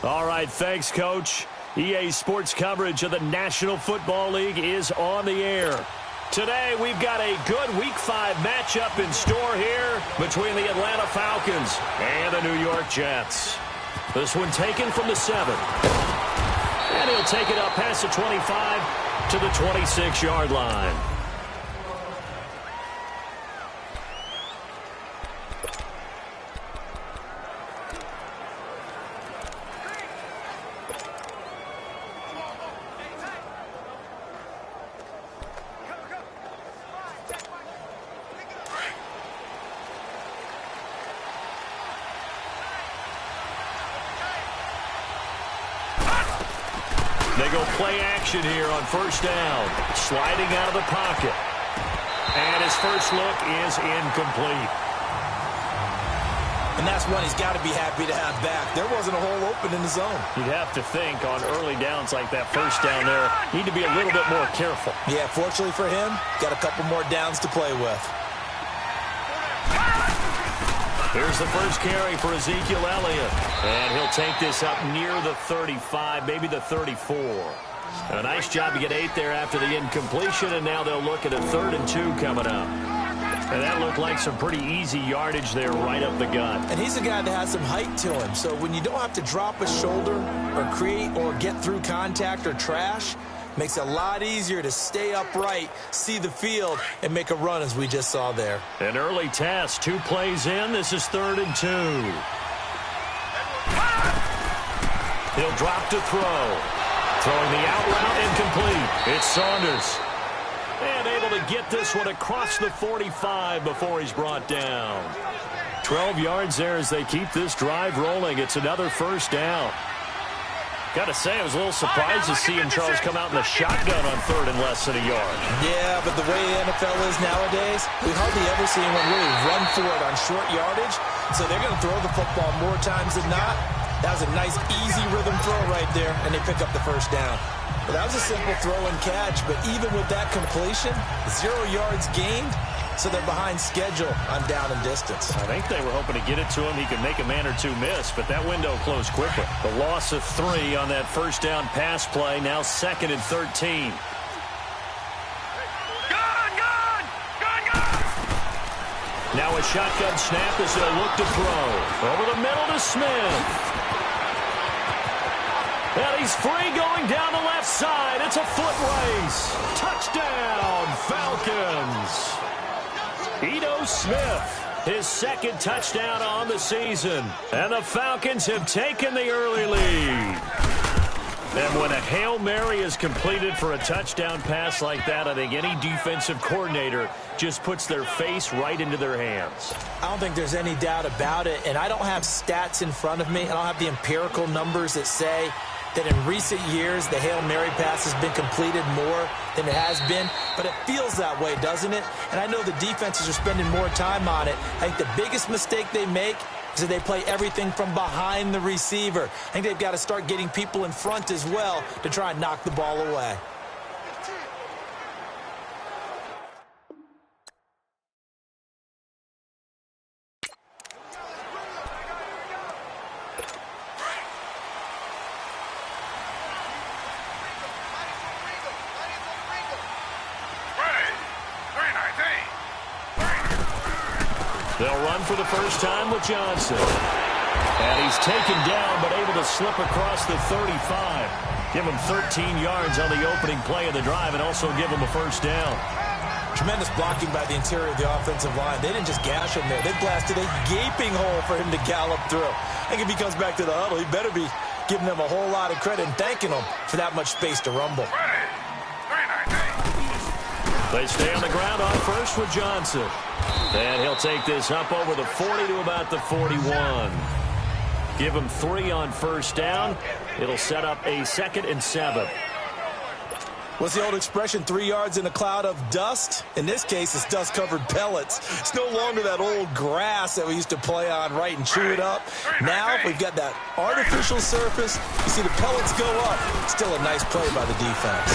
All right, thanks, Coach. EA Sports coverage of the National Football League is on the air. Today, we've got a good Week 5 matchup in store here between the Atlanta Falcons and the New York Jets. This one taken from the 7. And he'll take it up past the 25 to the 26-yard line. They go play action here on first down. Sliding out of the pocket. And his first look is incomplete. And that's one he's got to be happy to have back. There wasn't a hole open in the zone. You'd have to think on early downs like that first down there, need to be a little bit more careful. Yeah, fortunately for him, got a couple more downs to play with. Here's the first carry for Ezekiel Elliott. And he'll take this up near the 35, maybe the 34. A nice job to get 8 there after the incompletion, and now they'll look at a 3rd and 2 coming up. And that looked like some pretty easy yardage there right up the gut. And he's a guy that has some height to him, so when you don't have to drop a shoulder or create or get through contact or trash, makes it a lot easier to stay upright, see the field, and make a run as we just saw there. An early test, 2 plays in. This is 3rd and 2. He'll drop to throw. Throwing the out route incomplete. It's Saunders. And able to get this one across the 45 before he's brought down. 12 yards there as they keep this drive rolling. It's another first down. Got to say, I was a little surprised to see him, Charles, come out in the shotgun on 3rd and less than a yard. Yeah, but the way the NFL is nowadays, we hardly ever see anyone really run for it on short yardage. So they're going to throw the football more times than not. That was a nice, easy rhythm throw right there, and they pick up the first down. Well, that was a simple throw and catch, but even with that completion, 0 yards gained, so they're behind schedule on down and distance. I think they were hoping to get it to him. He could make a man or 2 miss, but that window closed quickly. The loss of 3 on that first down pass play, now 2nd and 13. Now a shotgun snap as they'll look to throw. Over the middle to Smith. And he's free going down the left side. It's a foot race. Touchdown, Falcons. Ito Smith, his 2nd touchdown on the season. And the Falcons have taken the early lead. And when a Hail Mary is completed for a touchdown pass like that, I think any defensive coordinator just puts their face right into their hands. I don't think there's any doubt about it. And I don't have stats in front of me. I don't have the empirical numbers that say that in recent years the Hail Mary pass has been completed more than it has been, but it feels that way, doesn't it? And I know the defenses are spending more time on it. I think the biggest mistake they make is that they play everything from behind the receiver. I think they've got to start getting people in front as well to try and knock the ball away. They'll run for the first time with Johnson. And he's taken down, but able to slip across the 35. Give him 13 yards on the opening play of the drive and also give him a first down. Tremendous blocking by the interior of the offensive line. They didn't just gash him there. They blasted a gaping hole for him to gallop through. I think if he comes back to the huddle, he better be giving them a whole lot of credit and thanking them for that much space to rumble. They stay on the ground on first with Johnson. And he'll take this up over the 40 to about the 41. Give him 3 on first down. It'll set up a 2nd and 7. What's the old expression, 3 yards in a cloud of dust? In this case, it's dust-covered pellets. It's no longer that old grass that we used to play on, right, and chew it up. Now we've got that artificial surface. You see the pellets go up. Still a nice play by the defense.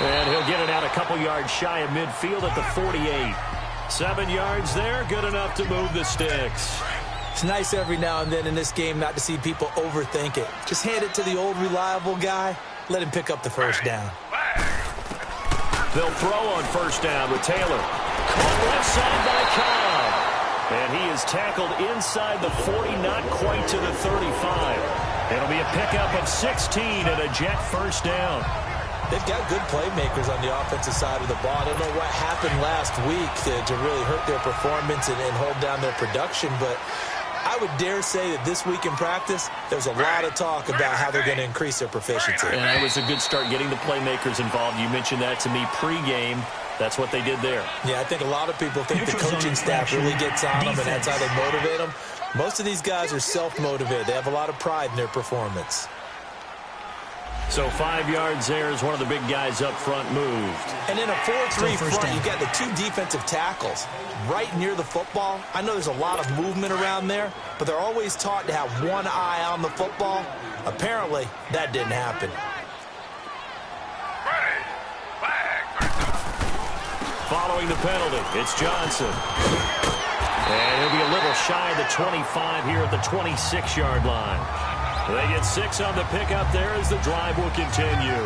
And he'll get it out a couple yards shy of midfield at the 48. 7 yards there, good enough to move the sticks. It's nice every now and then in this game not to see people overthink it. Just hand it to the old reliable guy. Let him pick up the first down. They'll throw on first down with Taylor. Caught left side by Cobb. And he is tackled inside the 40, not quite to the 35. It'll be a pickup of 16 and a Jet first down. They've got good playmakers on the offensive side of the ball. I don't know what happened last week to really hurt their performance and hold down their production, but I would dare say that this week in practice, there's a lot of talk about how they're going to increase their proficiency. And it was a good start getting the playmakers involved. You mentioned that to me pregame. That's what they did there. Yeah, I think a lot of people think the coaching staff really gets on them, and that's how they motivate them. Most of these guys are self-motivated. They have a lot of pride in their performance. So 5 yards there as one of the big guys up front moved. And in a 4-3 front, you've got the two defensive tackles right near the football. I know there's a lot of movement around there, but they're always taught to have one eye on the football. Apparently, that didn't happen. Following the penalty, it's Johnson. And he'll be a little shy of the 25 here at the 26-yard line. They get 6 on the pickup there as the drive will continue.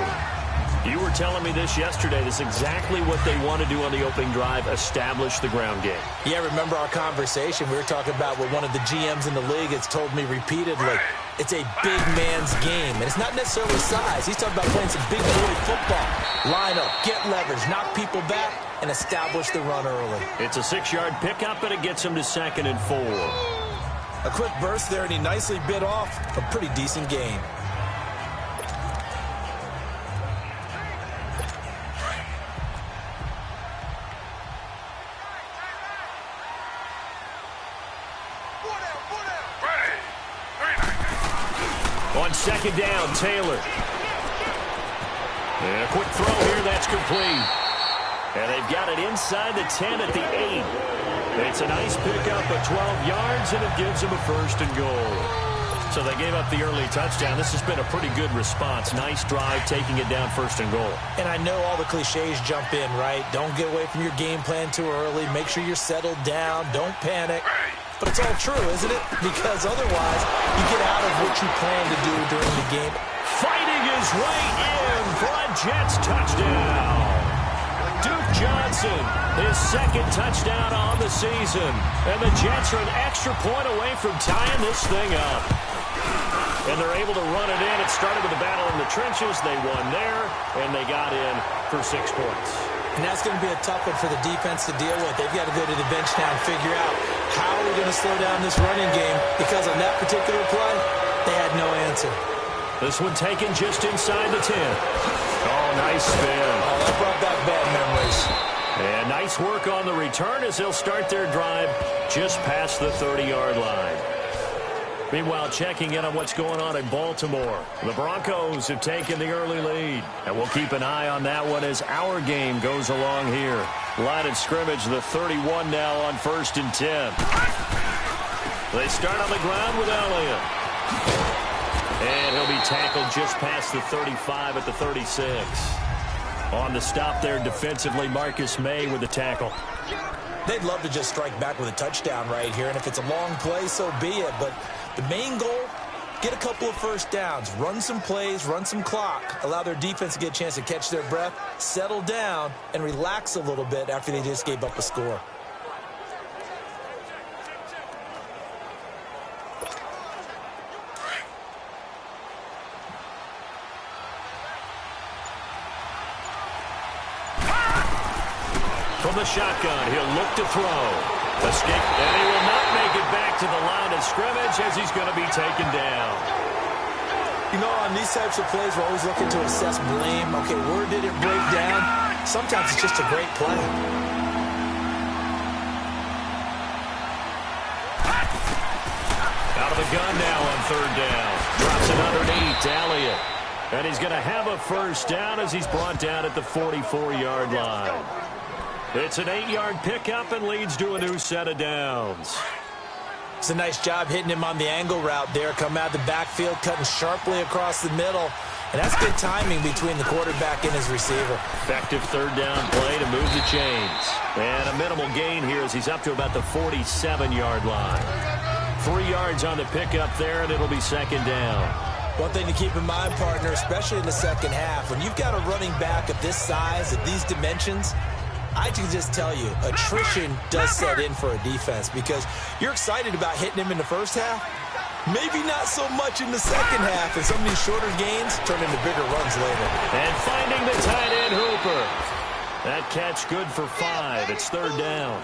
You were telling me this yesterday. This is exactly what they want to do on the opening drive, establish the ground game. Yeah, remember our conversation? We were talking about what one of the GMs in the league has told me repeatedly. It's a big man's game, and it's not necessarily size. He's talking about playing some big boy football. Line up, get leverage, knock people back, and establish the run early. It's a 6-yard pickup, and it gets him to 2nd and 4. A quick burst there, and he nicely bit off a pretty decent gain. On 2nd down, Taylor. And a quick throw here, that's complete. And they've got it inside the 10 at the 8. It's a nice pickup of 12 yards, and it gives them a 1st and goal. So they gave up the early touchdown. This has been a pretty good response. Nice drive, taking it down 1st and goal. And I know all the cliches jump in, right? Don't get away from your game plan too early. Make sure you're settled down. Don't panic. But it's all true, isn't it? Because otherwise, you get out of what you plan to do during the game. Fighting his way in for a Jets touchdown. Duke Johnson, his 2nd touchdown on the season. And the Jets are an extra point away from tying this thing up. And they're able to run it in. It started with a battle in the trenches. They won there, and they got in for 6 points. And that's going to be a tough one for the defense to deal with. They've got to go to the bench now and figure out how we're going to slow down this running game, because on that particular play, they had no answer. This one taken just inside the 10. Oh, nice spin. Oh, that brought back bad memories. And nice work on the return as they'll start their drive just past the 30-yard line. Meanwhile, checking in on what's going on in Baltimore. The Broncos have taken the early lead. And we'll keep an eye on that one as our game goes along here. Line of scrimmage, the 31 now on 1st and 10. They start on the ground with Elliott. And he'll be tackled just past the 35 at the 36. On the stop there defensively, Marcus May with the tackle. They'd love to just strike back with a touchdown right here, and if it's a long play, so be it. But the main goal, get a couple of 1st downs, run some plays, run some clock, allow their defense to get a chance to catch their breath, settle down, and relax a little bit after they just gave up a score. From the shotgun, he'll look to throw. Escape, and he will not make it back to the line of scrimmage as he's going to be taken down. You know, on these types of plays, we're always looking to assess blame. Okay, where did it break down? Sometimes it's just a great play. Out of the gun now on 3rd down. Drops it underneath to Elliott. And he's going to have a 1st down as he's brought down at the 44-yard line. It's an 8-yard pickup and leads to a new set of downs. It's a nice job hitting him on the angle route there. Come out of the backfield, cutting sharply across the middle. And that's good timing between the quarterback and his receiver. Effective 3rd down play to move the chains. And a minimal gain here as he's up to about the 47-yard line. 3 yards on the pickup there, and it'll be second down. One thing to keep in mind, partner, especially in the second half, when you've got a running back of this size, of these dimensions, I can just tell you, attrition does set in for a defense because you're excited about hitting him in the first half. Maybe not so much in the second half, and some of these shorter gains turn into bigger runs later. And finding the tight end, Hooper. That catch good for 5. It's third down.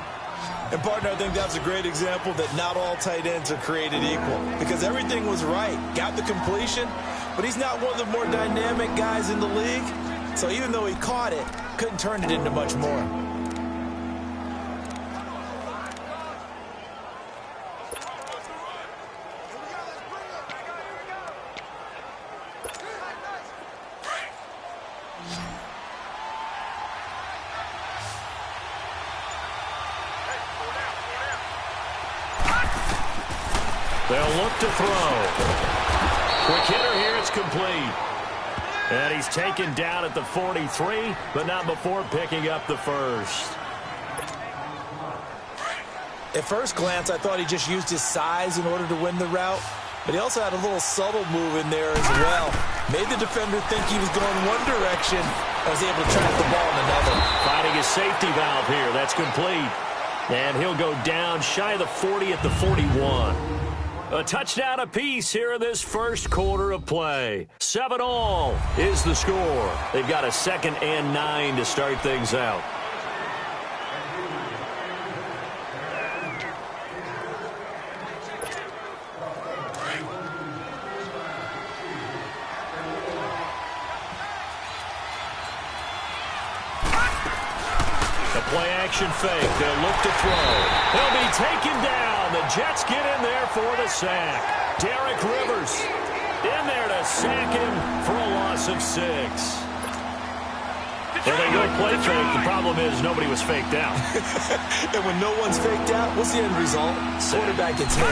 And, partner, I think that's a great example that not all tight ends are created equal because everything was right. Got the completion, but he's not one of the more dynamic guys in the league. So even though he caught it, couldn't turn it into much more. They'll look to throw. Quick hitter here, it's complete. And he's taken down at the 43, but not before picking up the first. At first glance, I thought he just used his size in order to win the route, but he also had a little subtle move in there as well. Made the defender think he was going one direction and was able to track the ball in another. Finding his safety valve here, that's complete. And he'll go down shy of the 40 at the 41. A touchdown apiece here in this first quarter of play. 7-all is the score. They've got a 2nd and 9 to start things out. Play action fake. They'll look to throw. He'll be taken down. The Jets get in there for the sack. Derek Rivers in there to sack him for a loss of 6. Well, they go play fake. The problem is nobody was faked out. And when no one's faked out, what's the end result? Quarterback gets hit.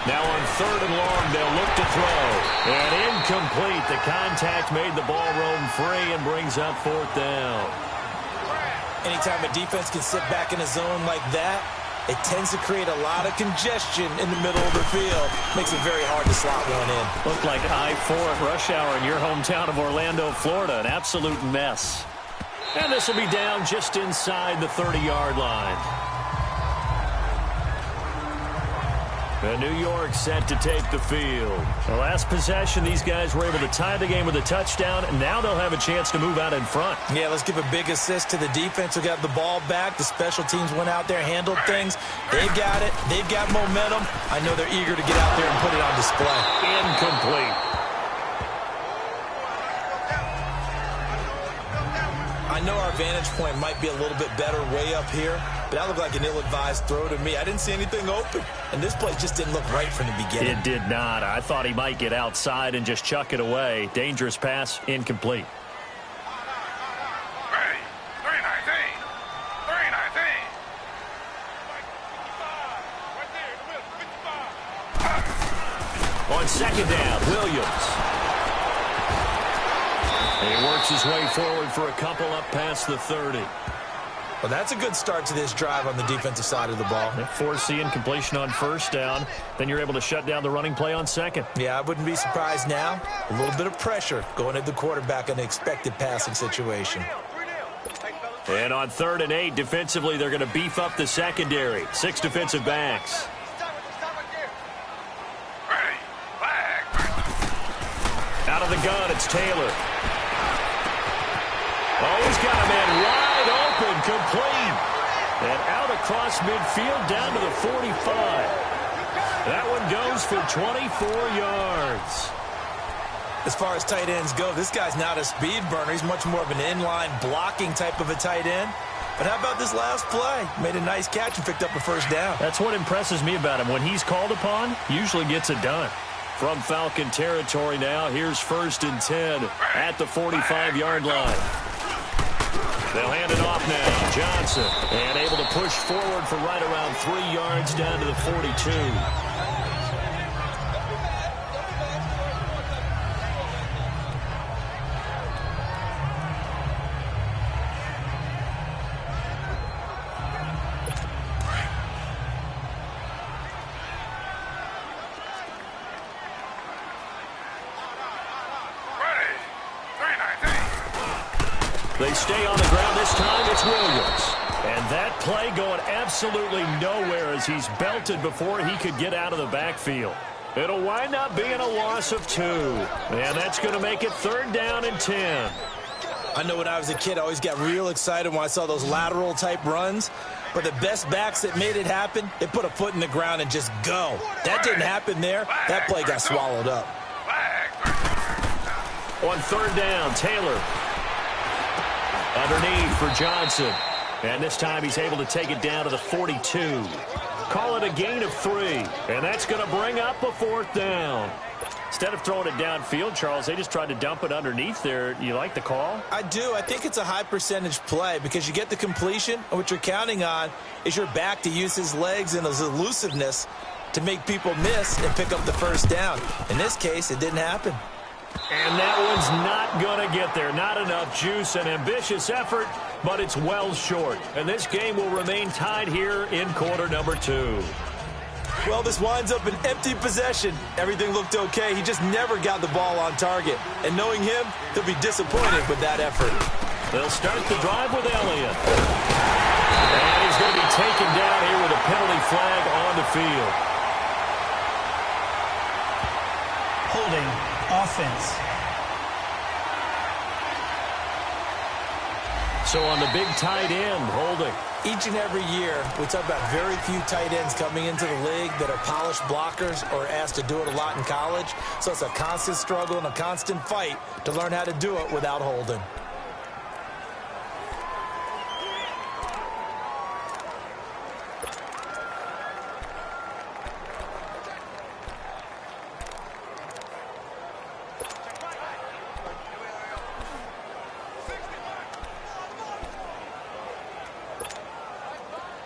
Now on 3rd and long, they'll look to throw. And incomplete. The contact made the ball roam free and brings up 4th down. Anytime a defense can sit back in a zone like that, it tends to create a lot of congestion in the middle of the field. Makes it very hard to slot one in. Looked like I-4 at rush hour in your hometown of Orlando, Florida. An absolute mess. And this will be down just inside the 30-yard line. And New York set to take the field. The last possession, these guys were able to tie the game with a touchdown, and now they'll have a chance to move out in front. Yeah, let's give a big assist to the defense who got the ball back. The special teams went out there, handled things. They've got it. They've got momentum. I know they're eager to get out there and put it on display. Incomplete. I know our vantage point might be a little bit better way up here, but that looked like an ill-advised throw to me. I didn't see anything open, and this play just didn't look right from the beginning. It did not. I thought he might get outside and just chuck it away. Dangerous pass, incomplete. On 2nd down, Williams. And he works his way forward for a couple up past the 30. Well, that's a good start to this drive on the defensive side of the ball. Forcing completion on 1st down. Then you're able to shut down the running play on 2nd. Yeah, I wouldn't be surprised now. A little bit of pressure going at the quarterback in an expected passing situation. And on 3rd and 8, defensively, they're going to beef up the secondary. 6 defensive backs. Out of the gun, it's Taylor. Oh, he's got a man wide open, complete. And out across midfield down to the 45. That one goes for 24 yards. As far as tight ends go, this guy's not a speed burner. He's much more of an inline blocking type of a tight end. But how about this last play? Made a nice catch and picked up a 1st down. That's what impresses me about him. When he's called upon, usually gets it done. From Falcon territory now, here's 1st and 10 at the 45-yard line. They'll hand it off now. Johnson, and able to push forward for right around 3 yards down to the 42. stay on the ground this time. It's Williams. And that play going absolutely nowhere as he's belted before he could get out of the backfield. It'll wind up being a loss of 2. And that's going to make it 3rd down and 10. I know when I was a kid, I always got real excited when I saw those lateral-type runs. But the best backs that made it happen, they put a foot in the ground and just go. That didn't happen there. That play got swallowed up. On 3rd down, Taylor. Underneath for Johnson. And this time he's able to take it down to the 42. Call it a gain of 3. And that's going to bring up a 4th down. Instead of throwing it downfield, Charles, they just tried to dump it underneath there. You like the call? I do. I think it's a high-percentage play because you get the completion, and what you're counting on is your back to use his legs and his elusiveness to make people miss and pick up the 1st down. In this case, it didn't happen. And that one's not going to get there. Not enough juice. An ambitious effort, but it's well short. And this game will remain tied here in quarter number 2. Well, this winds up an empty possession. Everything looked okay. He just never got the ball on target. And knowing him, he'll be disappointed with that effort. They'll start the drive with Elliott. And he's going to be taken down here with a penalty flag on the field. Holding offense. So on the big tight end, holding. Each and every year, we talk about very few tight ends coming into the league that are polished blockers or asked to do it a lot in college. So it's a constant struggle and a constant fight to learn how to do it without holding.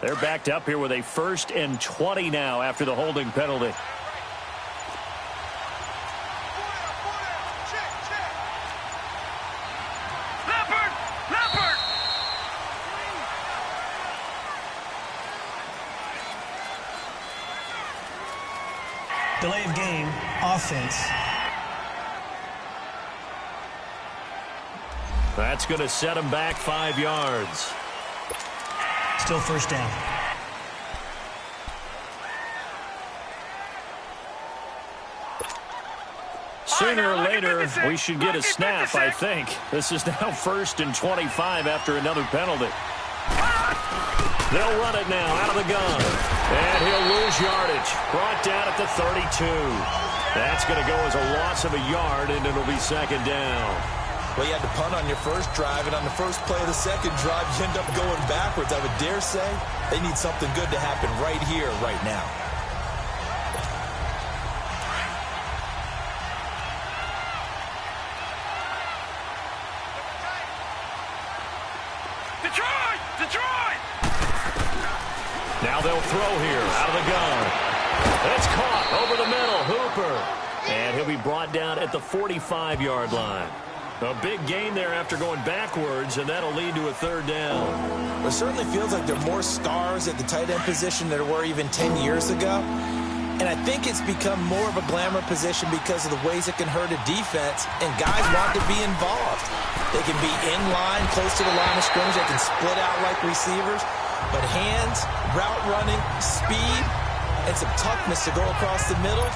They're backed up here with a 1st and 20 now after the holding penalty. Delay of game, offense. That's going to set him back 5 yards. Still 1st down. Sooner or later, we should get a snap, I think. This is now 1st and 25 after another penalty. They'll run it now out of the gun. And he'll lose yardage. Brought down at the 32. That's going to go as a loss of a yard, and it'll be 2nd down. Well, you had to punt on your first drive, and on the first play of the second drive, you end up going backwards. I would dare say they need something good to happen right here, right now. Detroit! Now they'll throw here out of the gun. It's caught over the middle. Hooper. And he'll be brought down at the 45-yard line. A big gain there after going backwards, and that'll lead to a 3rd down. It certainly feels like there are more stars at the tight end position than there were even 10 years ago. And I think it's become more of a glamour position because of the ways it can hurt a defense, and guys want to be involved. They can be in line, close to the line of scrimmage. They can split out like receivers. But hands, route running, speed, and some toughness to go across the middle,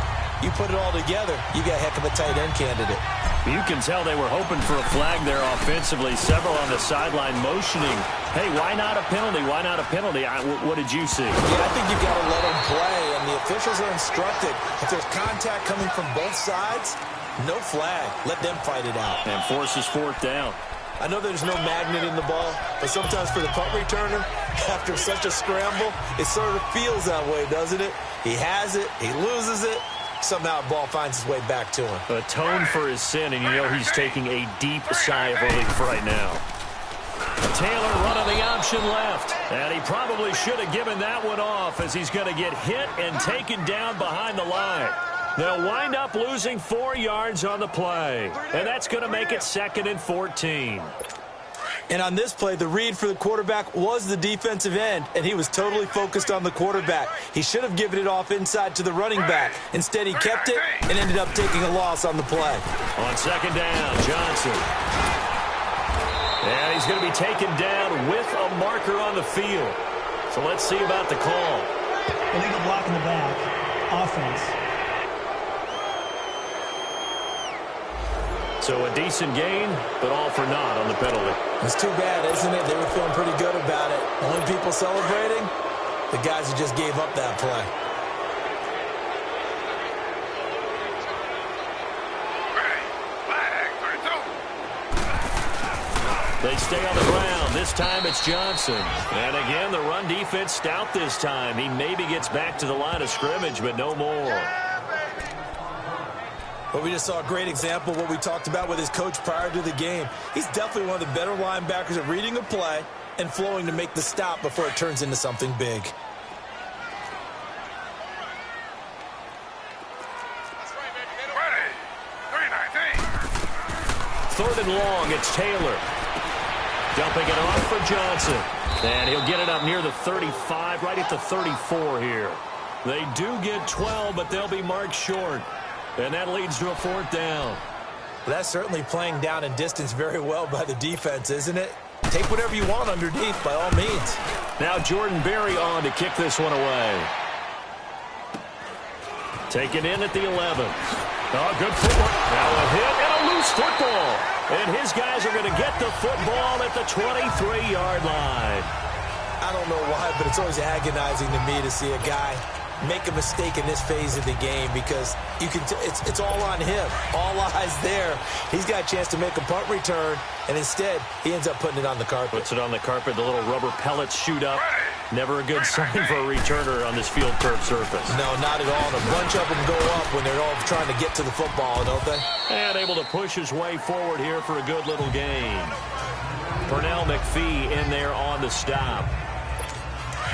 you put it all together, you got a heck of a tight end candidate. You can tell they were hoping for a flag there offensively. Several on the sideline motioning. Hey, why not a penalty? Why not a penalty? What did you see? Yeah, I think you've got to let them play, and the officials are instructed. If there's contact coming from both sides, no flag. Let them fight it out. And forces 4th down. I know there's no magnet in the ball, but sometimes for the punt returner, after such a scramble, it sort of feels that way, doesn't it? He has it, he loses it, somehow the ball finds its way back to him. Atone for his sin, and you know he's taking a deep sigh of relief right now. Taylor running the option left, and he probably should have given that one off as he's going to get hit and taken down behind the line. They'll wind up losing 4 yards on the play, and that's going to make it 2nd and 14. And on this play, the read for the quarterback was the defensive end, and he was totally focused on the quarterback. He should have given it off inside to the running back. Instead, he kept it and ended up taking a loss on the play. On 2nd down, Johnson. And he's going to be taken down with a marker on the field. So let's see about the call. Illegal block in the back. Offense. So a decent gain, but all for naught on the penalty. It's too bad, isn't it? They were feeling pretty good about it. Only people celebrating, the guys who just gave up that play. They stay on the ground. This time it's Johnson. And again, the run defense stout this time. He maybe gets back to the line of scrimmage, but no more. Well, we just saw a great example of what we talked about with his coach prior to the game. He's definitely one of the better linebackers at reading a play and flowing to make the stop before it turns into something big. Third and long, it's Taylor. Dumping it off for Johnson. And he'll get it up near the 35, right at the 34 here. They do get 12, but they'll be marked short. And that leads to a fourth down. Well, that's certainly playing down and distance very well by the defense, isn't it? Take whatever you want underneath, by all means. Now Jordan Berry on to kick this one away. Taken in at the 11. Oh, good footwork. Now a hit and a loose football. And his guys are going to get the football at the 23-yard line. I don't know why, but it's always agonizing to me to see a guy make a mistake in this phase of the game because you can it's all on him. All eyes there. He's got a chance to make a punt return, and instead he ends up putting it on the carpet. Puts it on the carpet. The little rubber pellets shoot up. Never a good sign for a returner on this field turf surface. No, not at all. And a bunch of them go up when they're all trying to get to the football, don't they? And able to push his way forward here for a good little gain. Pernell McPhee in there on the stop.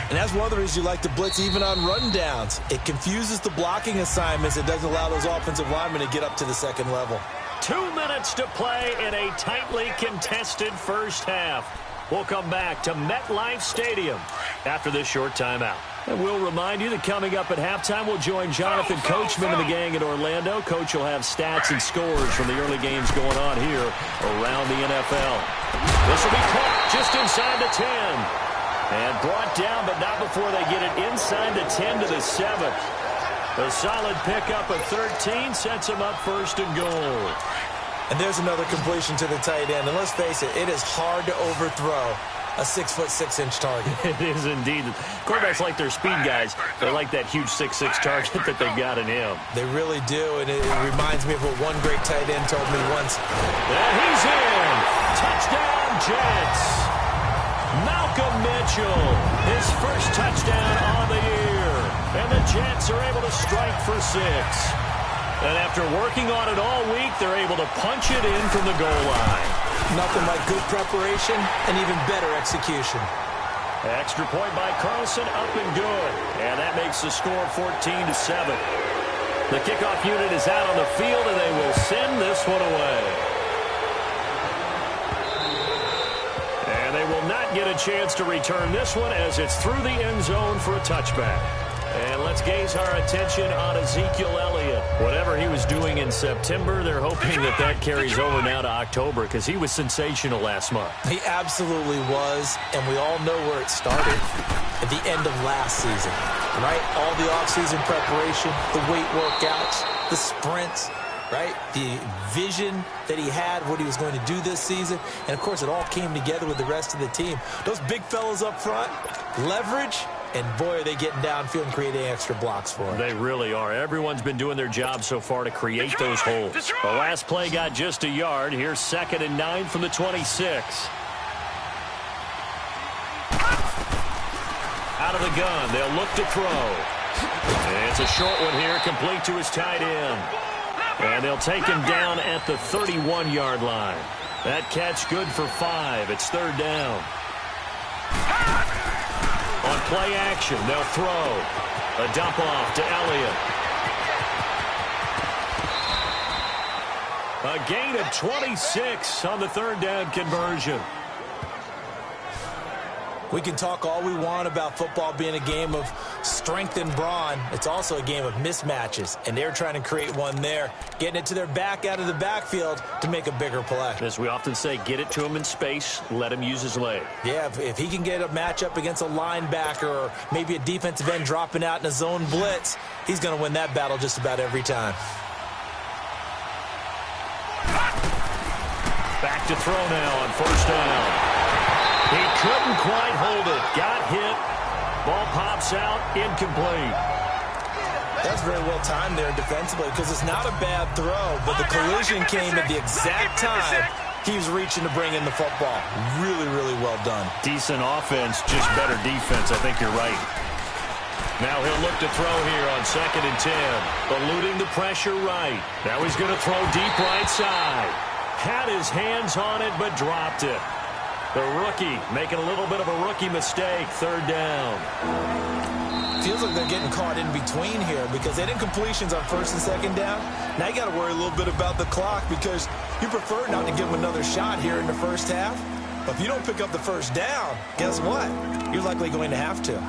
And that's one of the reasons you like to blitz even on rundowns. It confuses the blocking assignments. It doesn't allow those offensive linemen to get up to the second level. 2 minutes to play in a tightly contested first half. We'll come back to MetLife Stadium after this short timeout. And we'll remind you that coming up at halftime, we'll join Jonathan Coachman and the gang in Orlando. Coach will have stats and scores from the early games going on here around the NFL. This will be caught just inside the 10. And brought down, but not before they get it inside the 10 to the 7. A solid pickup of 13 sets them up first and goal. And there's another completion to the tight end. And let's face it, it is hard to overthrow a 6'6" target. It is indeed. Quarterbacks like their speed guys. They like that huge 6'6" target that they've got in him. They really do, and it reminds me of what one great tight end told me once. And he's in. Touchdown, Jets. Malcolm Mitchell, his first touchdown on the year. And the Jets are able to strike for 6. And after working on it all week, they're able to punch it in from the goal line. Nothing like good preparation and even better execution. Extra point by Carlson, up and good. And that makes the score 14-7. The kickoff unit is out on the field, and they will send this one away. And they will not get a chance to return this one as it's through the end zone for a touchback. And let's gaze our attention on Ezekiel Elliott. Whatever he was doing in September, they're hoping that that carries over now to October because he was sensational last month. He absolutely was, and we all know where it started at the end of last season, right? All the offseason preparation, the weight workouts, the sprints, right? The vision that he had, what he was going to do this season. And, of course, it all came together with the rest of the team. Those big fellas up front, leverage, and, boy, are they getting downfield and creating extra blocks for him. They really are. Everyone's been doing their job so far to create those holes. The last play got just a yard. Here's 2nd and 9 from the 26. Out of the gun. They'll look to throw. And it's a short one here, complete to his tight end. And they'll take him down at the 31-yard line. That catch good for 5. It's 3rd down. On play action, they'll throw. A dump off to Elliott. A gain of 26 on the 3rd down conversion. We can talk all we want about football being a game of strength and brawn. It's also a game of mismatches, and they're trying to create one there, getting it to their back out of the backfield to make a bigger play. As we often say, get it to him in space, let him use his leg. Yeah, if he can get a matchup against a linebacker or maybe a defensive end dropping out in a zone blitz, he's going to win that battle just about every time. Back to throw now on first down. He couldn't quite hold it. Got hit. Ball pops out. Incomplete. That's very well timed there defensively because it's not a bad throw, but the collision came at the exact time he was reaching to bring in the football. Really, really well done. Decent offense, just better defense. I think you're right. Now he'll look to throw here on 2nd and 10. Eluding the pressure right. Now he's going to throw deep right side. Had his hands on it, but dropped it. The rookie making a little bit of a rookie mistake. 3rd down. Feels like they're getting caught in between here because they didn't completions on 1st and 2nd down. Now you got to worry a little bit about the clock because you prefer not to give them another shot here in the first half. But if you don't pick up the first down, guess what? You're likely going to have to.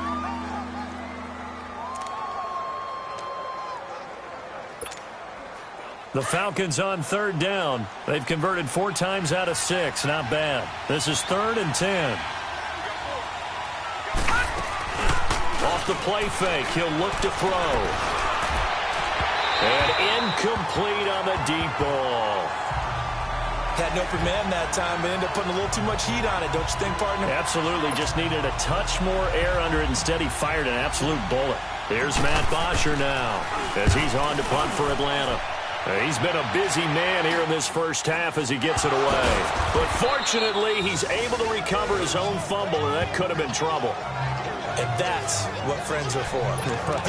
The Falcons on 3rd down. They've converted 4 times out of 6. Not bad. This is 3rd and 10. Off the play fake. He'll look to throw. And incomplete on the deep ball. Had no man that time, but ended up putting a little too much heat on it, don't you think, partner? Absolutely. Just needed a touch more air under it. Instead, he fired an absolute bullet. Here's Matt Bosher now as he's on to punt for Atlanta. He's been a busy man here in this first half as he gets it away. But fortunately, he's able to recover his own fumble, and that could have been trouble. And that's what friends are for. Right.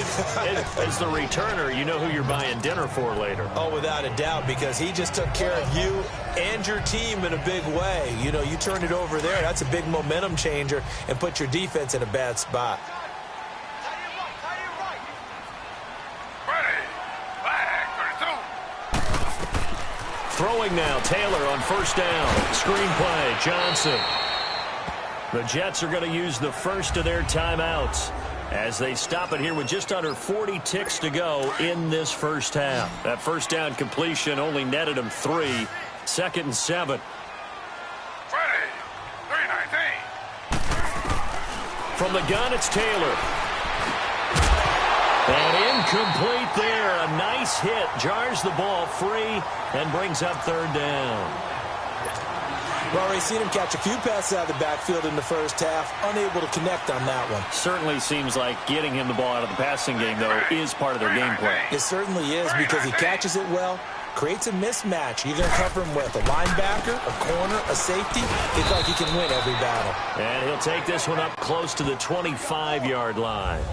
As the returner, you know who you're buying dinner for later. Oh, without a doubt, because he just took care of you and your team in a big way. You know, you turned it over there. That's a big momentum changer and put your defense in a bad spot. Throwing now, Taylor on 1st down. Screenplay, Johnson. The Jets are going to use the first of their timeouts as they stop it here with just under 40 ticks to go in this first half. That first down completion only netted him 3. 2nd and 7. Ready. 319. From the gun, it's Taylor. And incomplete there. A nice hit. Jars the ball free and brings up 3rd down. We've already seen him catch a few passes out of the backfield in the first half. Unable to connect on that one. Certainly seems like getting him the ball out of the passing game, though, is part of their game plan. It certainly is because he catches it well, creates a mismatch. You're going to cover him with a linebacker, a corner, a safety. It's like he can win every battle. And he'll take this one up close to the 25-yard line.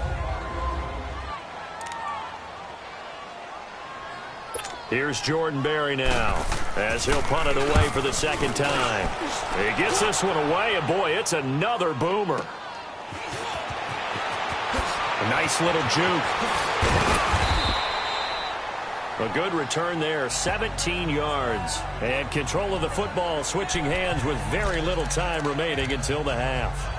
Here's Jordan Berry now as he'll punt it away for the 2nd time. He gets this one away, and boy, it's another boomer. A nice little juke. A good return there, 17 yards. And control of the football switching hands with very little time remaining until the half.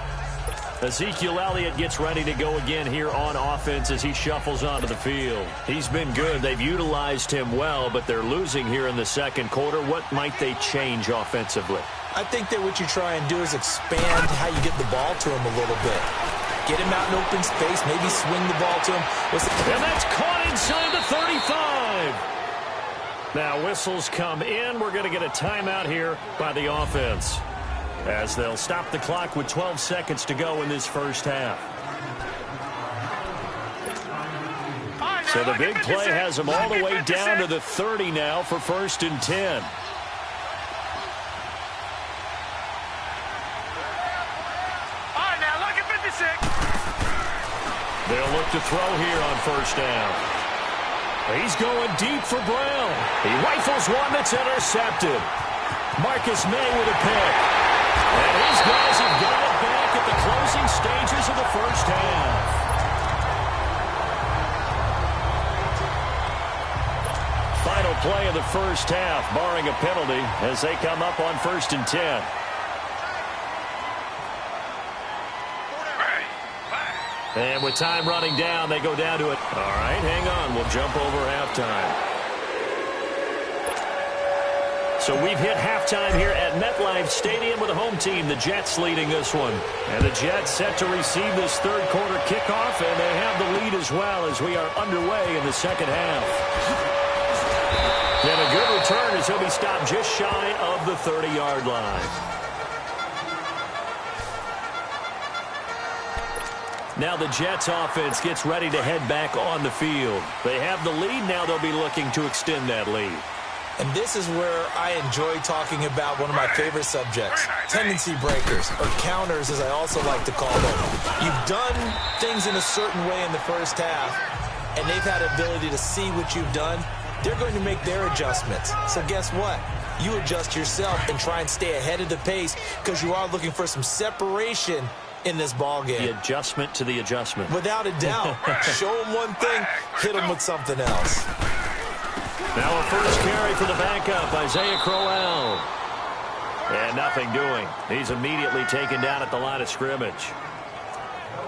Ezekiel Elliott gets ready to go again here on offense as he shuffles onto the field. He's been good. They've utilized him well, but they're losing here in the 2nd quarter. What might they change offensively? I think that what you try and do is expand how you get the ball to him a little bit. Get him out in open space, maybe swing the ball to him. And that's caught inside the 35. Now whistles come in. We're going to get a timeout here by the offense, as they'll stop the clock with 12 seconds to go in this first half. So the big play has them all the way down to the 30 now for 1st and 10. All right, now look at 56. They'll look to throw here on 1st down. He's going deep for Brown. He rifles one that's intercepted. Marcus May with a pick. And his guys have got it back at the closing stages of the first half. Final play of the first half, barring a penalty, as they come up on 1st and 10. And with time running down, they go down to it. All right, hang on. We'll jump over halftime. So we've hit halftime here at MetLife Stadium with the home team, the Jets, leading this one. And the Jets set to receive this third quarter kickoff, and they have the lead as well as we are underway in the second half. And a good return as he'll be stopped just shy of the 30-yard line. Now the Jets offense gets ready to head back on the field. They have the lead. Now they'll be looking to extend that lead. And this is where I enjoy talking about one of my favorite subjects, tendency breakers, or counters as I also like to call them. You've done things in a certain way in the first half, and they've had the ability to see what you've done. They're going to make their adjustments. So guess what? You adjust yourself and try and stay ahead of the pace because you are looking for some separation in this ball game. The adjustment to the adjustment. Without a doubt. Show them one thing, hit them with something else. Now a first carry for the backup, Isaiah Crowell. And nothing doing. He's immediately taken down at the line of scrimmage.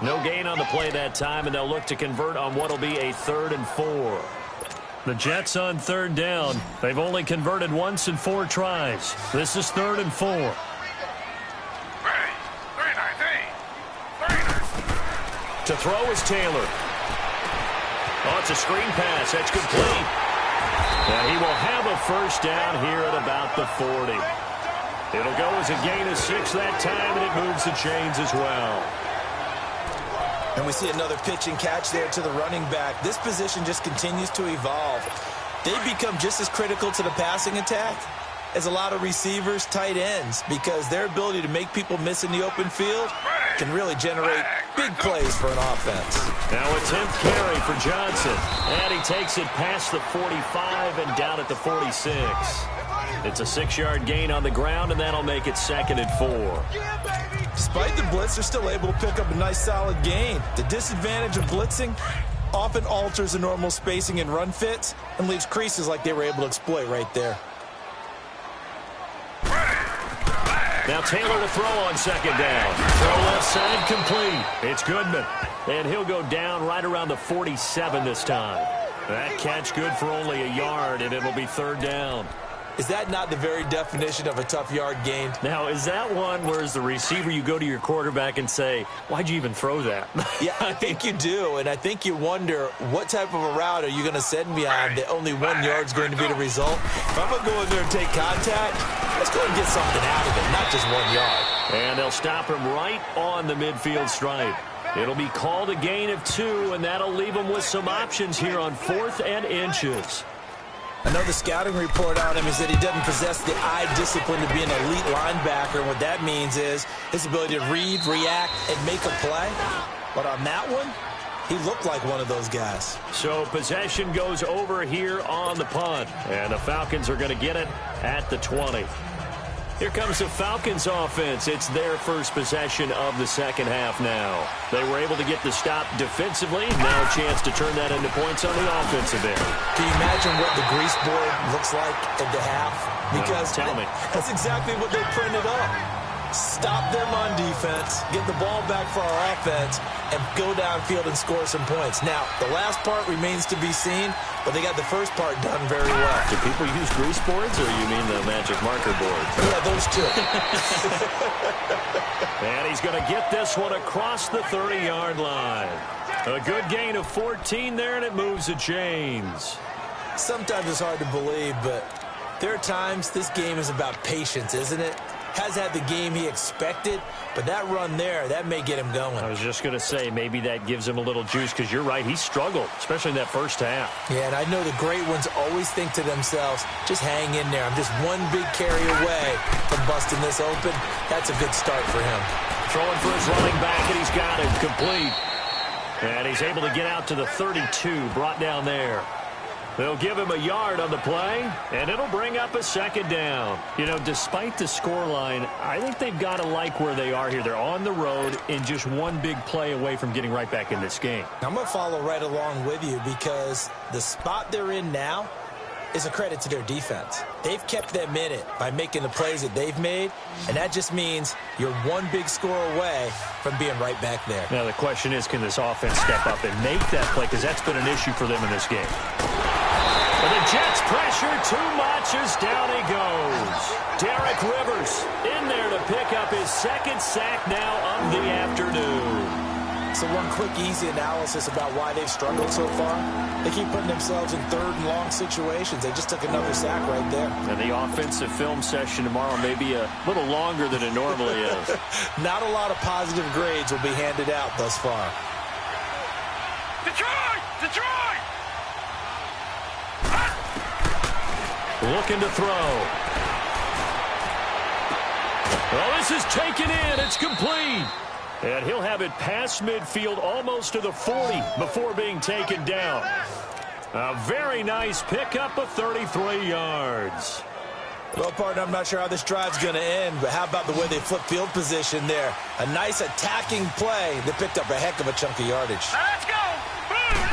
No gain on the play that time, and they'll look to convert on what will be a 3rd and 4. The Jets on 3rd down. They've only converted once in 4 tries. This is 3rd and 4. Ready. 3-19. To throw is Taylor. Oh, it's a screen pass. That's complete. And he will have a first down here at about the 40. It'll go as a gain of 6 that time, and it moves the chains as well. And we see another pitch and catch there to the running back. This position just continues to evolve. They become just as critical to the passing attack as a lot of receivers, tight ends, because their ability to make people miss in the open field can really generate big plays for an offense. Now a 10th carry for Johnson. And he takes it past the 45 and down at the 46. It's a 6-yard gain on the ground, and that'll make it 2nd and 4. Despite the blitz, they're still able to pick up a nice solid gain. The disadvantage of blitzing often alters the normal spacing and run fits and leaves creases like they were able to exploit right there. Now Taylor to throw on 2nd down. Throw left side complete. It's Goodman. And he'll go down right around the 47 this time. That catch good for only a yard, and it'll be 3rd down. Is that not the very definition of a tough yard gain? Now, is that one where as the receiver you go to your quarterback and say, why'd you even throw that? Yeah, I think you do, and I think you wonder what type of a route are you going to send me on that only 1 yard's going to be the result? If I'm going to go in there and take contact, let's go and get something out of it, not just 1 yard. And they'll stop him right on the midfield stripe. It'll be called a gain of 2, and that'll leave them with some options here on 4th and inches. I know the scouting report on him is that he doesn't possess the eye discipline to be an elite linebacker. And what that means is his ability to read, react, and make a play. But on that one, he looked like one of those guys. So possession goes over here on the punt. And the Falcons are going to get it at the 20. Here comes the Falcons offense. It's their first possession of the second half now. They were able to get the stop defensively. Now a chance to turn that into points on the offensive end. Can you imagine what the grease board looks like at the half? Because tell me. That's exactly what they printed up. Stop them on defense, get the ball back for our offense, and go downfield and score some points. Now, the last part remains to be seen, but they got the first part done very well. Do people use grease boards, or you mean the magic marker board? Yeah, those two. And he's going to get this one across the 30-yard line. A good gain of 14 there, and it moves the chains. Sometimes it's hard to believe, but there are times this game is about patience, isn't it? Has had the game he expected, but that run there, that may get him going. I was just going to say, maybe that gives him a little juice, because you're right, he struggled, especially in that first half. Yeah, and I know the great ones always think to themselves, just hang in there. I'm just one big carry away from busting this open. That's a good start for him. Throwing for his running back, and he's got it complete. And he's able to get out to the 32, brought down there. They'll give him a yard on the play, and it'll bring up a 2nd down. You know, despite the scoreline, I think they've got to like where they are here. They're on the road and just one big play away from getting right back in this game. I'm going to follow right along with you because the spot they're in now, is a credit to their defense. They've kept them in it by making the plays that they've made, and that just means you're one big score away from being right back there. Now the question is, can this offense step up and make that play? Because that's been an issue for them in this game. But the Jets pressure too much as down he goes. Derek Rivers in there to pick up his second sack now of the afternoon. So one quick, easy analysis about why they've struggled so far. They keep putting themselves in third and long situations. They just took another sack right there. And the offensive film session tomorrow may be a little longer than it normally is. Not a lot of positive grades will be handed out thus far. Detroit! Detroit! Looking to throw. Oh, this is taken in. It's complete. And he'll have it past midfield almost to the 40 before being taken down. A very nice pickup of 33 yards. Well, partner, I'm not sure how this drive's going to end, but how about the way they flip field position there? A nice attacking play that picked up a heck of a chunk of yardage. Now let's go! Boom!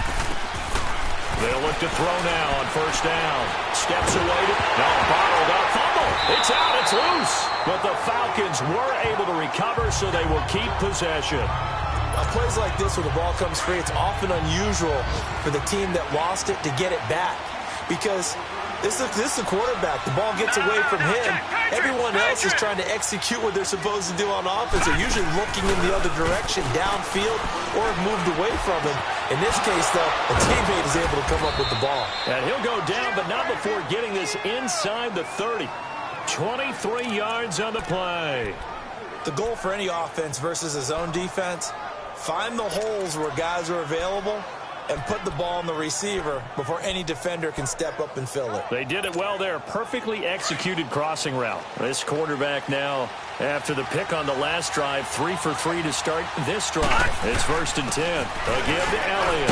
They'll look to throw now on first down. Steps away. Bottled up. Fumble. It's out. It's loose. But the Falcons were able to recover, so they will keep possession. On plays like this where the ball comes free, it's often unusual for the team that lost it to get it back. Because this is the quarterback. The ball gets away from him. Everyone else is trying to execute what they're supposed to do on offense. They're usually looking in the other direction, downfield, or have moved away from him. In this case, though, a teammate is able to come up with the ball. And he'll go down, but not before getting this inside the 30. 23 yards on the play. The goal for any offense versus his own defense, find the holes where guys are available and put the ball on the receiver before any defender can step up and fill it. They did it well there. Perfectly executed crossing route. This quarterback now, after the pick on the last drive, 3 for 3 to start this drive. It's 1st and 10. Again to Elliott.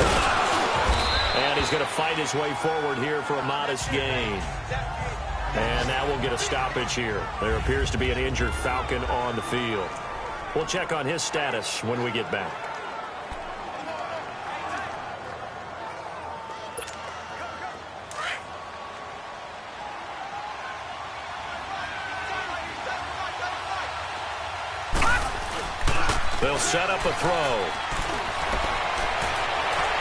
And he's going to fight his way forward here for a modest gain. And now we'll get a stoppage here. There appears to be an injured Falcon on the field. We'll check on his status when we get back. They'll set up a throw.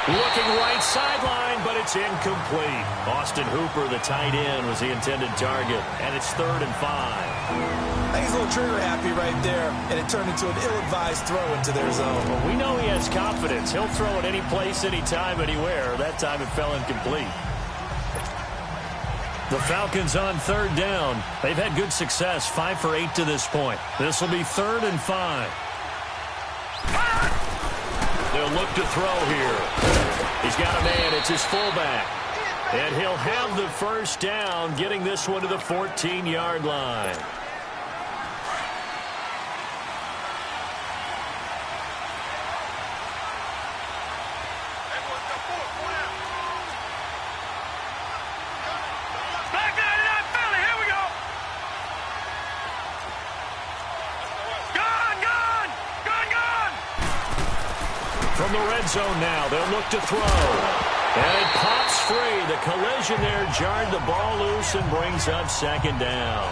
Looking right sideline, but it's incomplete. Austin Hooper, the tight end, was the intended target, and it's 3rd and 5. I think he's a little trigger happy right there, and it turned into an ill-advised throw into their zone. Well, we know he has confidence. He'll throw it any place, anytime, anywhere. That time it fell incomplete. The Falcons on 3rd down. They've had good success, 5 for 8 to this point. This will be 3rd and 5. They'll look to throw here. He's got a man. It's his fullback. And he'll have the first down, getting this one to the 14-yard line. From the red zone now, they'll look to throw. And it pops free. The collision there jarred the ball loose and brings up 2nd down.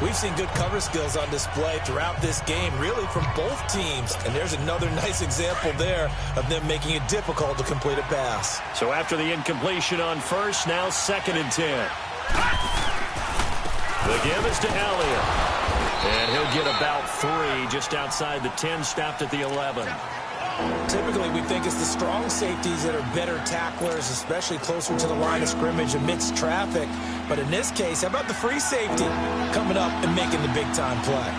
We've seen good cover skills on display throughout this game, really from both teams. And there's another nice example there of them making it difficult to complete a pass. So after the incompletion on first, now 2nd and 10. The give is to Elliott. And he'll get about 3 just outside the 10, stopped at the 11. Typically, we think it's the strong safeties that are better tacklers, especially closer to the line of scrimmage amidst traffic. But in this case, how about the free safety coming up and making the big-time play?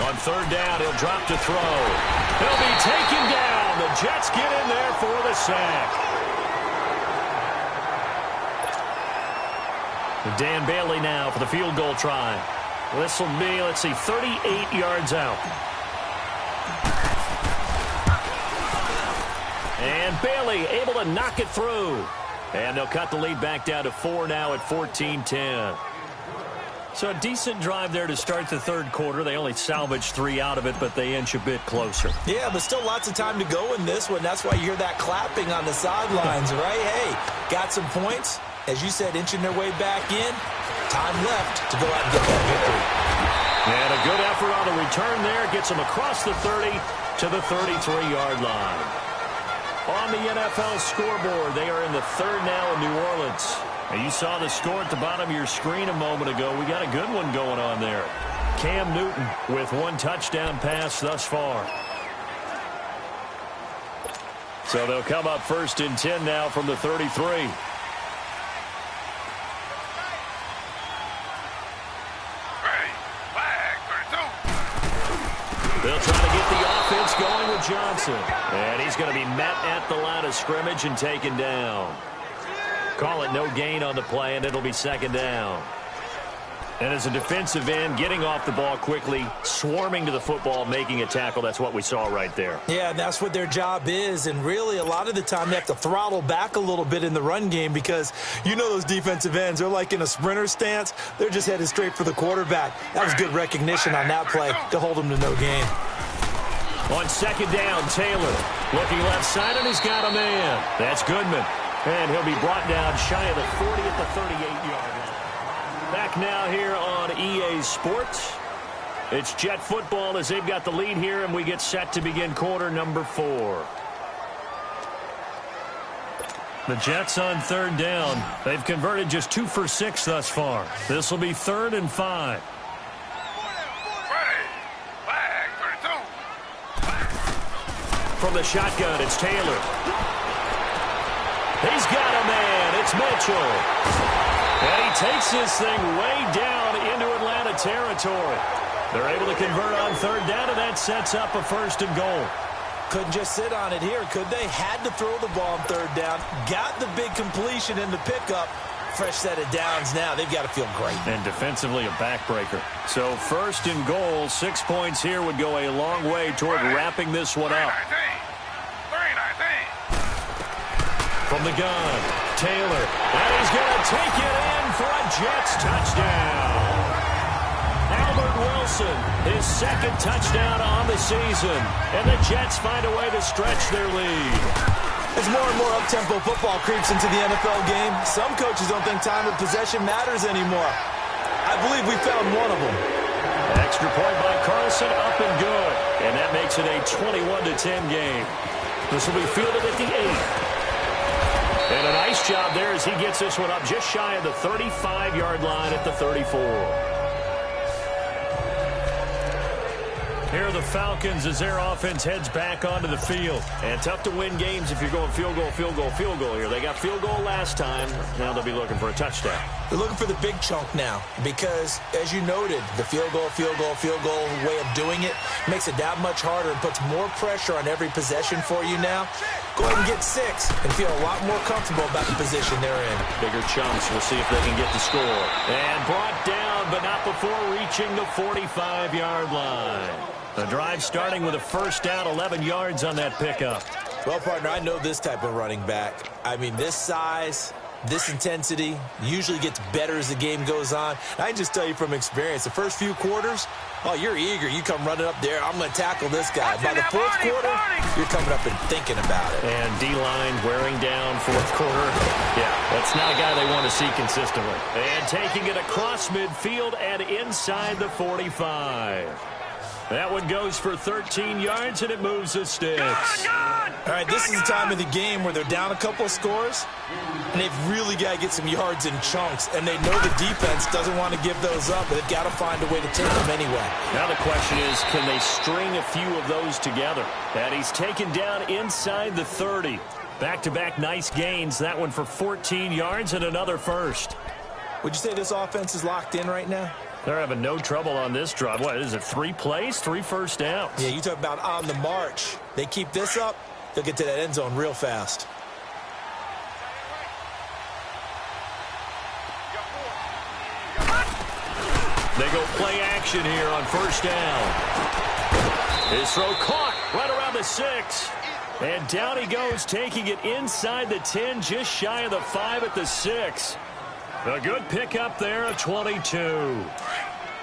On 3rd down, he'll drop to throw. He'll be taken down. The Jets get in there for the sack. Dan Bailey now for the field goal try. This will be, let's see, 38 yards out. And Bailey able to knock it through. And they'll cut the lead back down to 4 now at 14-10. So a decent drive there to start the third quarter. They only salvaged 3 out of it, but they inch a bit closer. Yeah, but still lots of time to go in this one. That's why you hear that clapping on the sidelines, right? Hey, got some points. As you said, inching their way back in. Time left to go out and get that victory. And a good effort on the return there. Gets them across the 30 to the 33-yard line. On the NFL scoreboard, they are in the third now in New Orleans. And you saw the score at the bottom of your screen a moment ago. We got a good one going on there. Cam Newton with 1 touchdown pass thus far. So they'll come up 1st and 10 now from the 33. They'll try to get the offense going with Johnson. And he's going to be met at the line of scrimmage and taken down. Call it no gain on the play, and it'll be 2nd down. And as a defensive end, getting off the ball quickly, swarming to the football, making a tackle, that's what we saw right there. Yeah, and that's what their job is. And really, a lot of the time, they have to throttle back a little bit in the run game because you know those defensive ends, they're like in a sprinter stance. They're just headed straight for the quarterback. That was good recognition on that play to hold them to no gain. On 2nd down, Taylor looking left side, and he's got a man. That's Goodman. And he'll be brought down shy of the 40 at the 38-yard line. Back now here on EA Sports. It's Jet football as they've got the lead here, and we get set to begin quarter number 4. The Jets on 3rd down. They've converted just 2 for 6 thus far. This will be 3rd and 5. From the shotgun, it's Taylor. He's got a man. It's Mitchell. And he takes this thing way down into Atlanta territory. They're able to convert on 3rd down, and that sets up a 1st and goal. Couldn't just sit on it here, could they? Had to throw the ball on 3rd down. Got the big completion in the pickup. Fresh set of downs now. They've got to feel great. And defensively, a backbreaker. So 1st and goal, 6 points here would go a long way toward wrapping this one up. From the gun, Taylor, and he's going to take it in for a Jets touchdown. Albert Wilson, his 2nd touchdown on the season, and the Jets find a way to stretch their lead. As more and more up-tempo football creeps into the NFL game, some coaches don't think time of possession matters anymore. I believe we found one of them. Extra point by Carlson, up and good, and that makes it a 21-10 game. This will be fielded at the 8. And a nice job there as he gets this one up just shy of the 35-yard line at the 34. Here are the Falcons as their offense heads back onto the field. And tough to win games if you're going field goal, field goal, field goal here. They got field goal last time. Now they'll be looking for a touchdown. They're looking for the big chunk now because, as you noted, the field goal way of doing it makes it that much harder and puts more pressure on every possession for you now. Go ahead and get 6 and feel a lot more comfortable about the position they're in. Bigger chunks. We'll see if they can get the score. And brought down, but not before reaching the 45-yard line. The drive starting with a 1st down, 11 yards on that pickup. Well, partner, I know this type of running back. I mean, this size, this intensity usually gets better as the game goes on. I can just tell you from experience, the first few quarters, oh, you're eager. You come running up there. I'm going to tackle this guy. By the 4th quarter, you're coming up and thinking about it. And D-line wearing down 4th quarter. Yeah, that's not a guy they want to see consistently. And taking it across midfield and inside the 45. That one goes for 13 yards, and it moves the sticks. All right, this is the time of the game where they're down a couple of scores, and they've really got to get some yards in chunks, and they know the defense doesn't want to give those up, but they've got to find a way to take them anyway. Now the question is, can they string a few of those together? And he's taken down inside the 30. Back-to-back nice gains, that one for 14 yards and another 1st. Would you say this offense is locked in right now? They're having no trouble on this drive. What is it, 3 plays, 3 first downs? Yeah, you talk about on the march. They keep this up, they'll get to that end zone real fast. They go play action here on 1st down. His throw caught right around the 6. And down he goes, taking it inside the 10, just shy of the 5 at the 6. A good pickup there, a 22.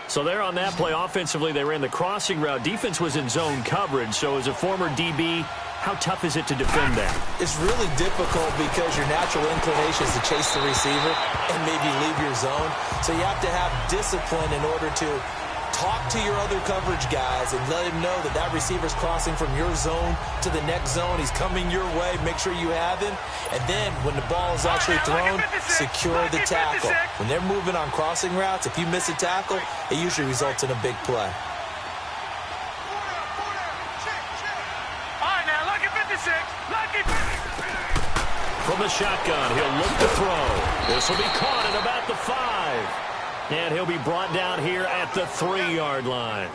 So there on that play, offensively, they ran the crossing route. Defense was in zone coverage. So as a former DB, how tough is it to defend that? It's really difficult because your natural inclination is to chase the receiver and maybe leave your zone. So you have to have discipline in order to talk to your other coverage guys and let him know that that receiver's crossing from your zone to the next zone. He's coming your way. Make sure you have him. And then when the ball is actually thrown, secure the tackle. When they're moving on crossing routes, if you miss a tackle, it usually results in a big play. All right, now, lucky 56. Lucky 56. From the shotgun, he'll look to throw. This will be caught at about the 5. And he'll be brought down here at the 3-yard line.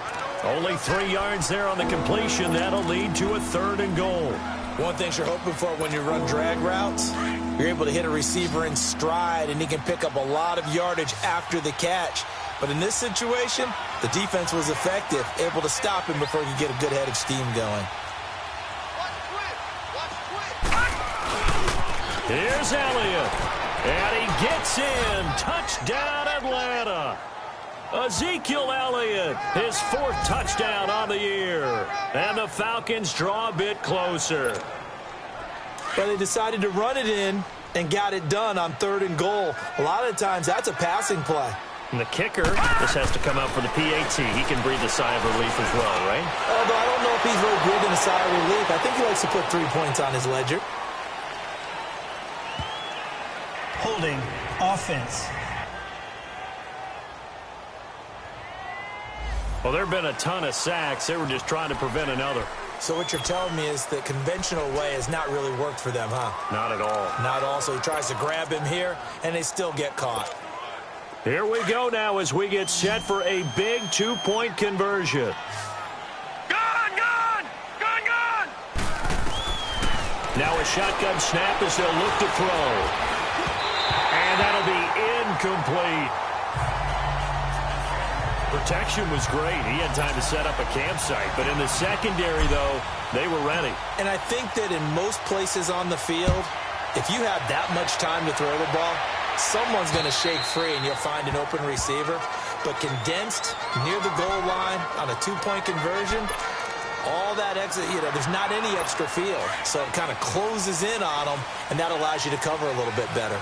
Only 3 yards there on the completion. That'll lead to a 3rd and goal. One thing you're hoping for when you run drag routes, you're able to hit a receiver in stride, and he can pick up a lot of yardage after the catch. But in this situation, the defense was effective, able to stop him before he could get a good head of steam going. Here's Elliott. And he gets in. Touchdown, Atlanta. Ezekiel Elliott, his 4th touchdown on the year. And the Falcons draw a bit closer. But they decided to run it in and got it done on 3rd and goal. A lot of times, that's a passing play. And the kicker, this has to come out for the PAT. He can breathe a sigh of relief as well, right? Although I don't know if he's really breathing a sigh of relief. I think he likes to put 3 points on his ledger. Holding offense. Well, there have been a ton of sacks. They were just trying to prevent another. So what you're telling me is the conventional way has not really worked for them, huh? Not at all. Not at all. So he tries to grab him here, and they still get caught. Here we go now as we get set for a big 2-point conversion. Gone, gone, gone, gone. Now a shotgun snap as they'll look to throw. And that'll be incomplete. Protection was great. He had time to set up a campsite. But in the secondary, though, they were ready. And I think that in most places on the field, if you have that much time to throw the ball, someone's going to shake free and you'll find an open receiver. But condensed near the goal line on a 2-point conversion, all that exit, there's not any extra field. So it kind of closes in on them, and that allows you to cover a little bit better.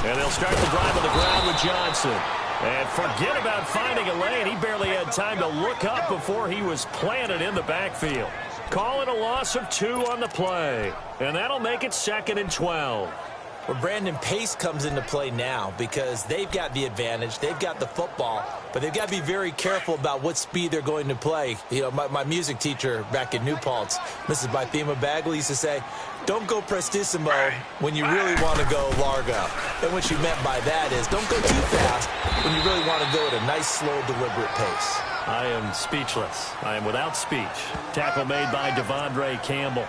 And they'll start the drive on the ground with Johnson. And forget about finding a lane. He barely had time to look up before he was planted in the backfield. Call it a loss of 2 on the play. And that'll make it 2nd and 12. Well, Brandon, pace comes into play now because they've got the advantage. They've got the football, but they've got to be very careful about what speed they're going to play. My music teacher back in New Paltz, Mrs. Bythema Bagley, used to say, don't go prestissimo when you really want to go largo. And what she meant by that is don't go too fast when you really want to go at a nice, slow, deliberate pace. I am speechless. I am without speech. Tackle made by Devondre Campbell.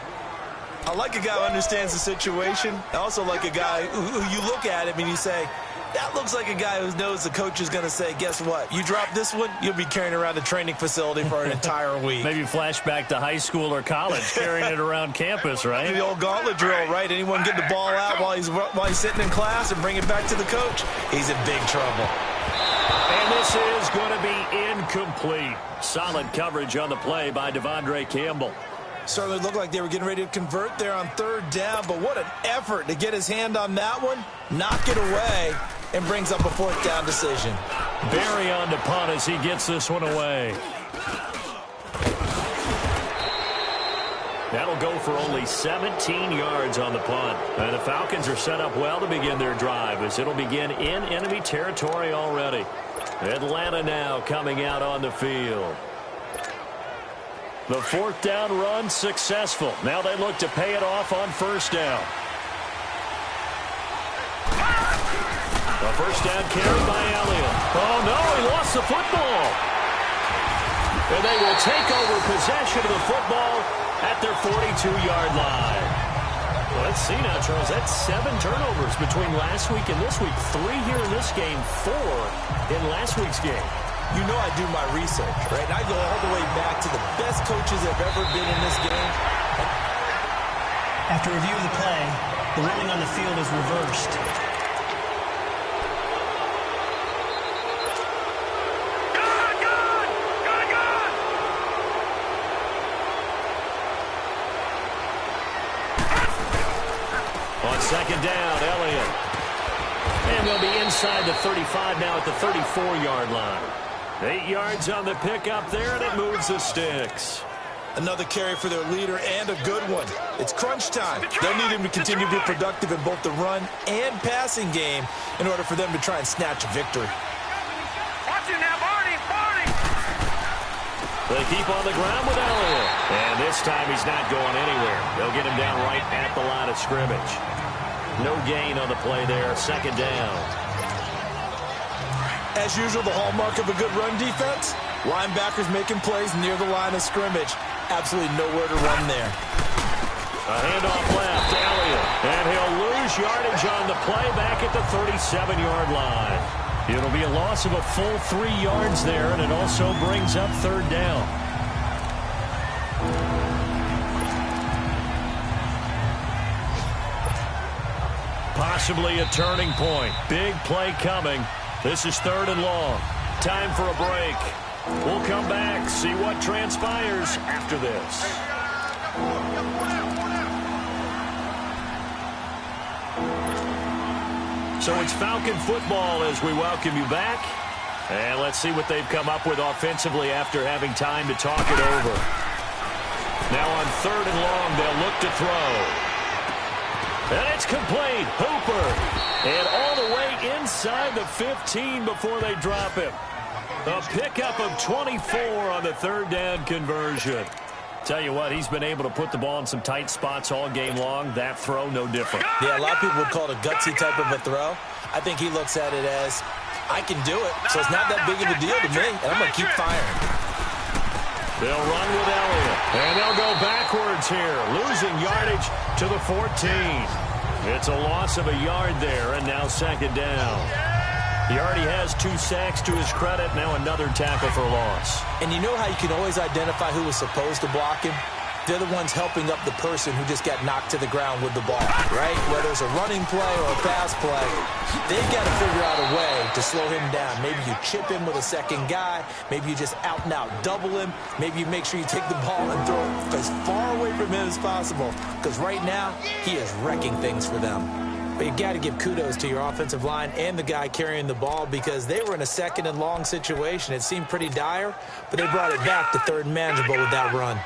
I like a guy who understands the situation. I also like a guy who you look at him and you say, that looks like a guy who knows the coach is going to say, guess what? You drop this one, you'll be carrying around the training facility for an entire week. Maybe flashback to high school or college, carrying it around campus, right? The old gauntlet drill, right? Anyone get the ball out while he's sitting in class and bring it back to the coach? He's in big trouble. And this is going to be incomplete. Solid coverage on the play by Devondre Campbell. Certainly looked like they were getting ready to convert there on 3rd down, but what an effort to get his hand on that one, knock it away, and brings up a 4th down decision. Barry on the punt as he gets this one away. That'll go for only 17 yards on the punt. And the Falcons are set up well to begin their drive as it'll begin in enemy territory already. Atlanta now coming out on the field. The 4th down run successful. Now they look to pay it off on 1st down. The 1st down carry by Elliott. Oh, no, he lost the football. And they will take over possession of the football at their 42-yard line. Well, let's see now, Charles. That's 7 turnovers between last week and this week. 3 here in this game, 4 in last week's game. You know I do my research, right? And I go all the way back to the best coaches that have ever been in this game. After review of the play, the ruling on the field is reversed. On second down, Elliott. And they'll be inside the 35 now at the 34-yard line. 8 yards on the pickup there, and it moves the sticks. Another carry for their leader, and a good one. It's crunch time. They'll need him to continue to be productive in both the run and passing game in order for them to try and snatch a victory. Watch it now, Barney, Barney! They keep on the ground with Elliott. And this time he's not going anywhere. They'll get him down right at the line of scrimmage. No gain on the play there. Second down. As usual, the hallmark of a good run defense, linebackers making plays near the line of scrimmage. Absolutely nowhere to run there. A handoff left to Elliott. And he'll lose yardage on the play back at the 37-yard line. It'll be a loss of a full 3 yards there, and it also brings up third down. Possibly a turning point. Big play coming. This is third and long. Time for a break. We'll come back, see what transpires after this. So it's Falcon football as we welcome you back. And let's see what they've come up with offensively after having time to talk it over. Now on third and long, they'll look to throw. And it's complete. Hooper. And all the way inside the 15 before they drop him. A pickup of 24 on the third down conversion. Tell you what, he's been able to put the ball in some tight spots all game long. That throw, no different. Yeah, a lot of people would call it a gutsy type of a throw. I think he looks at it as, I can do it, so it's not that big of a deal to me, and I'm going to keep firing. They'll run with Elliott, and they'll go backwards here, losing yardage to the 14. It's a loss of a yard there, and now second down. He already has 2 sacks to his credit. Now another tackle for loss. And you know how you can always identify who was supposed to block him? They're the ones helping up the person who just got knocked to the ground with the ball, right? Whether it's a running play or a pass play, they've got to figure out a way to slow him down. Maybe you chip him with a second guy. Maybe you just out and out double him. Maybe you make sure you take the ball and throw it as far away from him as possible. Because right now, he is wrecking things for them. But you got to give kudos to your offensive line and the guy carrying the ball because they were in a second and long situation. It seemed pretty dire, but they brought it back to third and manageable with that run.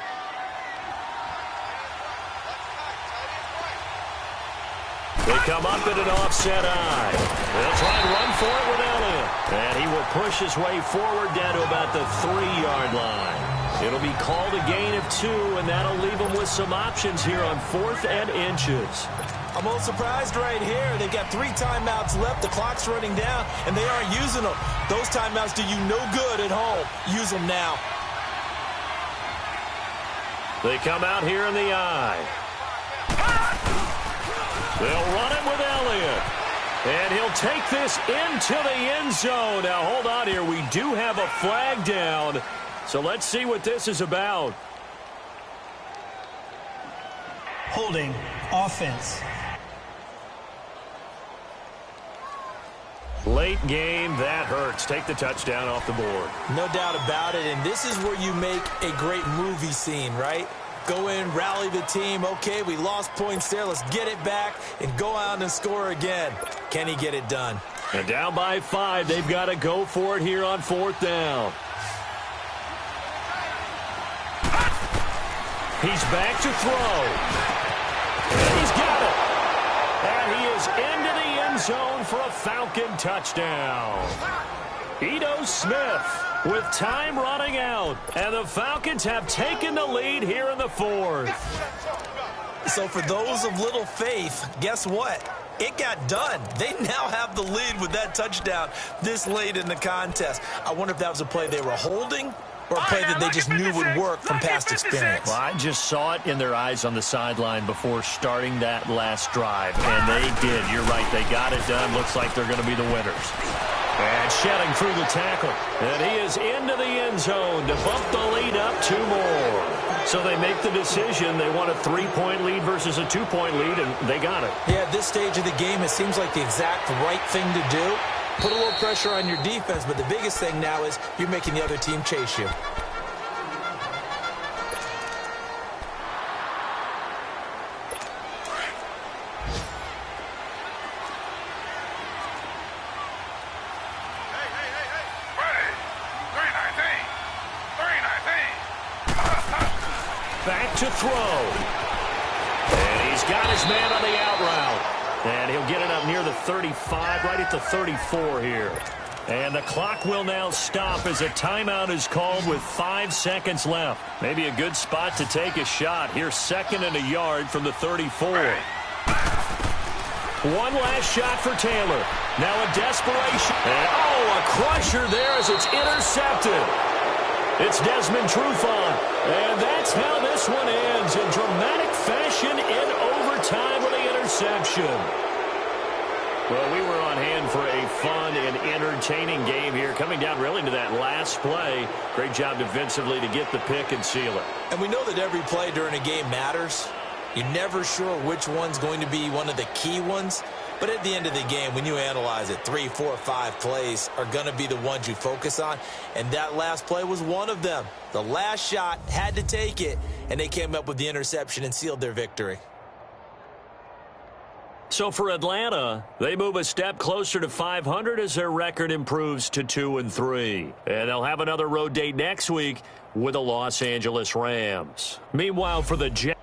They come up at an offset eye. They'll try and run for it with Elliott. And he will push his way forward down to about the 3-yard line. It'll be called a gain of 2, and that'll leave them with some options here on 4th and inches. I'm a little surprised right here. They've got 3 timeouts left. The clock's running down, and they aren't using them. Those timeouts do you no good at home. Use them now. They come out here in the eye. They'll run it with Elliott. And he'll take this into the end zone. Now, hold on here. We do have a flag down. So let's see what this is about. Holding offense. Late game, that hurts. Take the touchdown off the board. No doubt about it, and this is where you make a great movie scene, right? Go in, rally the team. Okay, we lost points there. Let's get it back and go out and score again. Can he get it done? And down by 5, they've got to go for it here on 4th down. He's back to throw. And he's got it. And he is into the end zone for a Falcon touchdown. Ito Smith with time running out. And the Falcons have taken the lead here in the 4th. So for those of little faith, guess what? It got done. They now have the lead with that touchdown this late in the contest. I wonder if that was a play they were holding or a play that they just knew would work from past experience. Well, I just saw it in their eyes on the sideline before starting that last drive, and they did. You're right. They got it done. Looks like they're going to be the winners. And shedding through the tackle. And he is into the end zone to bump the lead up 2 more. So they make the decision. They want a 3-point lead versus a 2-point lead, and they got it. Yeah, at this stage of the game, it seems like the exact right thing to do. Put a little pressure on your defense, but the biggest thing now is you're making the other team chase you. Back to throw. And he's got his man on the out route. And he'll get it up near the 35, right at the 34 here. And the clock will now stop as a timeout is called with 5 seconds left. Maybe a good spot to take a shot. Here's 2nd and a yard from the 34. One last shot for Taylor. Now a desperation. And, a crusher there as it's intercepted. It's Desmond Trufant, and that's how this one ends in dramatic fashion in overtime with the interception. Well, we were on hand for a fun and entertaining game here, coming down really to that last play. Great job defensively to get the pick and seal it. And we know that every play during a game matters. You're never sure which one's going to be one of the key ones. But at the end of the game, when you analyze it, 3, 4, 5 plays are going to be the ones you focus on. And that last play was one of them. The last shot had to take it, and they came up with the interception and sealed their victory. So for Atlanta, they move a step closer to 500 as their record improves to 2-3. And they'll have another road date next week with the Los Angeles Rams. Meanwhile, for the Jets.